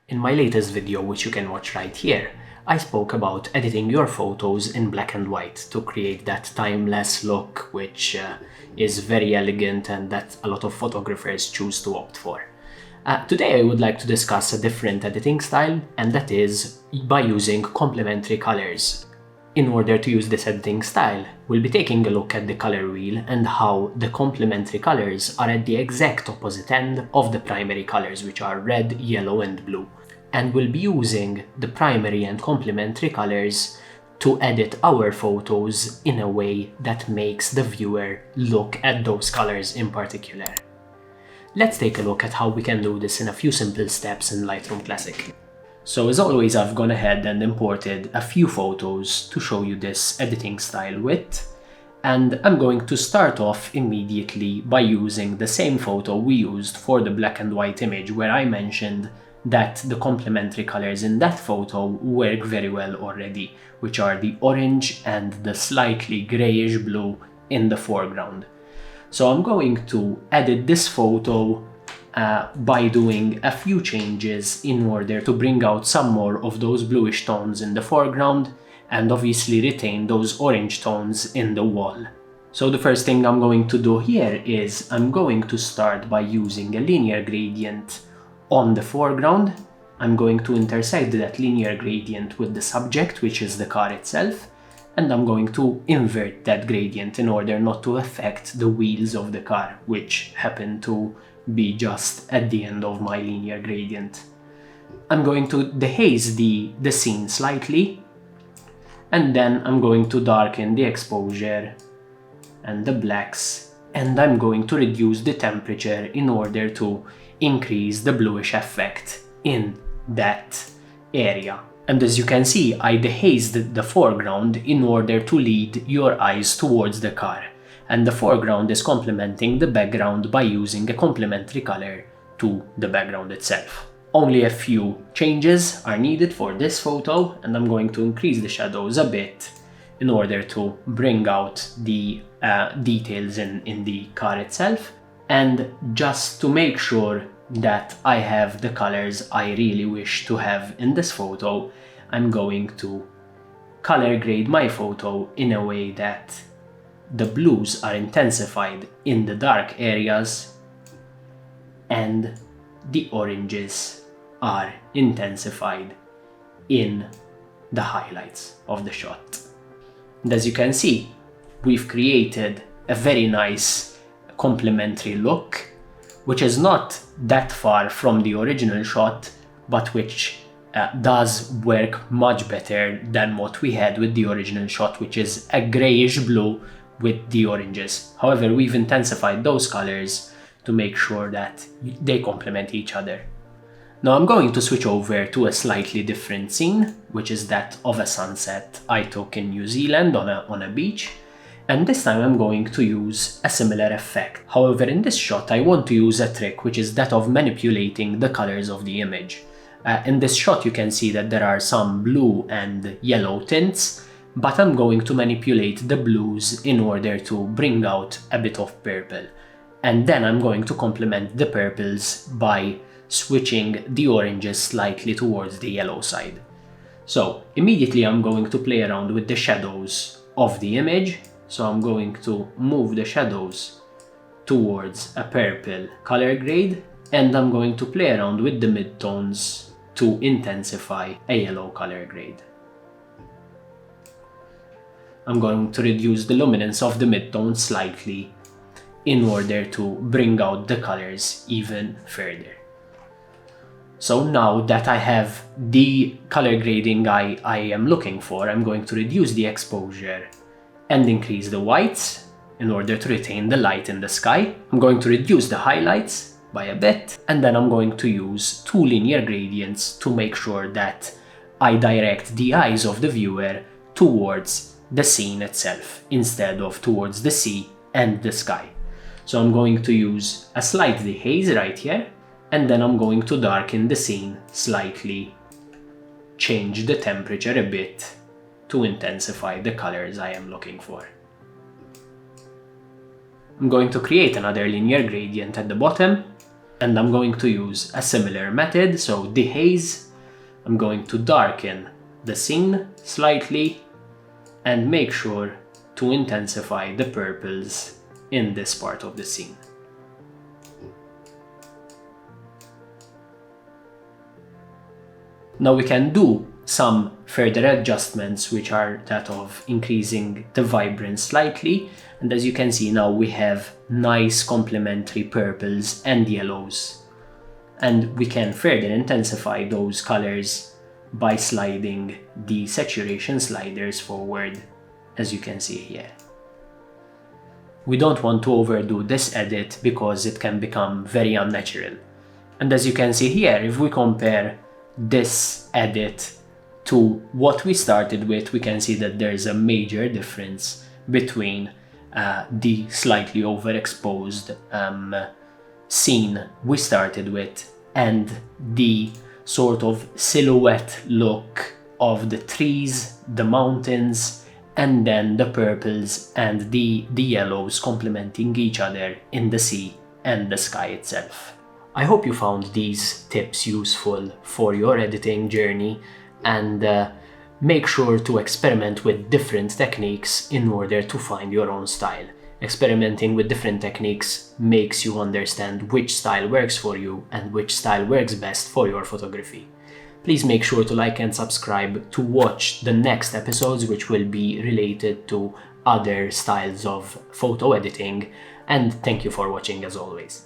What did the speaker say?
In my latest video, which you can watch right here, I spoke about editing your photos in black and white to create that timeless look, which is very elegant and that a lot of photographers choose to opt for. Today I would like to discuss a different editing style, and that is by using complementary colors. In order to use this editing style, we'll be taking a look at the color wheel and how the complementary colors are at the exact opposite end of the primary colors, which are red, yellow and blue. And we'll be using the primary and complementary colors to edit our photos in a way that makes the viewer look at those colors in particular. Let's take a look at how we can do this in a few simple steps in Lightroom Classic. So as always, I've gone ahead and imported a few photos to show you this editing style with, and I'm going to start off immediately by using the same photo we used for the black and white image, where I mentioned that the complementary colors in that photo work very well already, which are the orange and the slightly grayish blue in the foreground. So I'm going to edit this photo by doing a few changes in order to bring out some more of those bluish tones in the foreground and obviously retain those orange tones in the wall. So the first thing I'm going to do here is I'm going to start by using a linear gradient on the foreground. I'm going to intersect that linear gradient with the subject, which is the car itself, and I'm going to invert that gradient in order not to affect the wheels of the car, which happen to be just at the end of my linear gradient. I'm going to dehaze the scene slightly, and then I'm going to darken the exposure and the blacks, and I'm going to reduce the temperature in order to increase the bluish effect in that area. And as you can see, I dehazed the foreground in order to lead your eyes towards the car. And the foreground is complementing the background by using a complementary color to the background itself. Only a few changes are needed for this photo, and I'm going to increase the shadows a bit in order to bring out the details in the car itself. And just to make sure that I have the colors I really wish to have in this photo, I'm going to color grade my photo in a way that the blues are intensified in the dark areas and the oranges are intensified in the highlights of the shot. And as you can see, we've created a very nice complementary look, which is not that far from the original shot, but which does work much better than what we had with the original shot, which is a grayish blue with the oranges. However, we've intensified those colors to make sure that they complement each other. Now I'm going to switch over to a slightly different scene, which is that of a sunset I took in New Zealand on a beach. And this time I'm going to use a similar effect. However, in this shot I want to use a trick, which is that of manipulating the colors of the image. In this shot you can see that there are some blue and yellow tints, but I'm going to manipulate the blues in order to bring out a bit of purple. And then I'm going to complement the purples by switching the oranges slightly towards the yellow side. So immediately I'm going to play around with the shadows of the image. So I'm going to move the shadows towards a purple color grade, and I'm going to play around with the midtones to intensify a yellow color grade. I'm going to reduce the luminance of the midtones slightly in order to bring out the colors even further. So now that I have the color grading I am looking for, I'm going to reduce the exposure and increase the whites in order to retain the light in the sky. I'm going to reduce the highlights by a bit, and then I'm going to use two linear gradients to make sure that I direct the eyes of the viewer towards the scene itself instead of towards the sea and the sky. So I'm going to use a slight dehaze right here, and then I'm going to darken the scene slightly, change the temperature a bit to intensify the colors I am looking for. I'm going to create another linear gradient at the bottom And I'm going to use a similar method, so dehaze. I'm going to darken the scene slightly and make sure to intensify the purples in this part of the scene. Now we can do some further adjustments, which are that of increasing the vibrance slightly, and as you can see now we have nice complementary purples and yellows, and we can further intensify those colors by sliding the saturation sliders forward, as you can see here. We don't want to overdo this edit because it can become very unnatural, and as you can see here, if we compare this edit to what we started with, we can see that there's a major difference between the slightly overexposed scene we started with and the sort of silhouette look of the trees, the mountains, and then the purples and the yellows complementing each other in the sea and the sky itself. I hope you found these tips useful for your editing journey, and make sure to experiment with different techniques in order to find your own style. Experimenting with different techniques makes you understand which style works for you and which style works best for your photography. Please make sure to like and subscribe to watch the next episodes, which will be related to other styles of photo editing, and thank you for watching as always.